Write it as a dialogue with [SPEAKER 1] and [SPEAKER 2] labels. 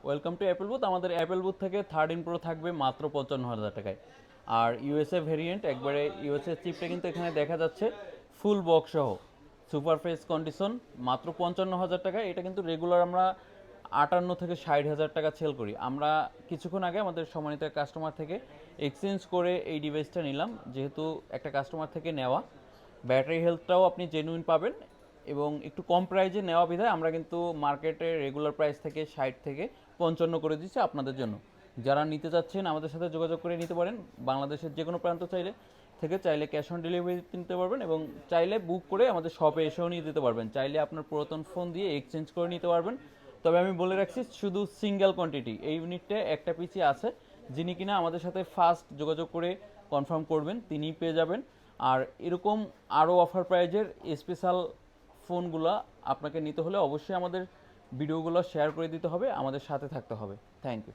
[SPEAKER 1] Welcome to Apple booth. আমাদের Apple booth থেকে 13 pro থাকবে মাত্র 55,000 টাকায়। আর ইউএসএ ভেরিয়েন্ট একবারে ইউএসএ চিপটা কিন্তু এখানে দেখা যাচ্ছে ফুল বক্স সহ সুপার ফ্রেশ কন্ডিশন মাত্র 55,000 টাকায়। এটা কিন্তু রেগুলার আমরা 58 থেকে 60,000 টাকা সেল করি। আমরা কিছুক্ষণ আগে আমাদের সম্মানিত কাস্টমার থেকে এক্সচেঞ্জ করে এই ডিভাইসটা নিলাম, যেহেতু একটা কাস্টমার থেকে নেওয়া। ব্যাটারি হেলথটাও আপনি জেনুইন পাবেন এবং একটু কম প্রাইজে নেওয়া বিধায় আমরা কিন্তু মার্কেটে রেগুলার প্রাইস থেকে 60 থেকে 55 করে দিচ্ছি আপনাদের জন্য। যারা নিতে চাচ্ছেন আমাদের সাথে যোগাযোগ করে নিতে পারেন। বাংলাদেশের যে কোনো প্রান্ত চাইলে ক্যাশ অন ডেলিভারি নিতে পারবেন এবং চাইলে বুক করে আমাদের শপে এসেও নিয়ে দিতে পারবেন। চাইলে আপনার পুরাতন ফোন দিয়ে এক্সচেঞ্জ করে নিতে পারবেন। তবে আমি বলে রাখছি, শুধু সিঙ্গেল কোয়ান্টিটি এই ইউনিটটা একটা পিসি আছে। যিনি কিনা আমাদের সাথে ফার্স্ট যোগাযোগ করে কনফার্ম করবেন তিনিই পেয়ে যাবেন। আর এরকম আরও অফার প্রাইজের স্পেশাল ফোনগুলো আপনাকে নিতে হলে অবশ্যই আমাদের ভিডিওগুলো শেয়ার করে দিতে হবে, আমাদের সাথে থাকতে হবে। Thank you.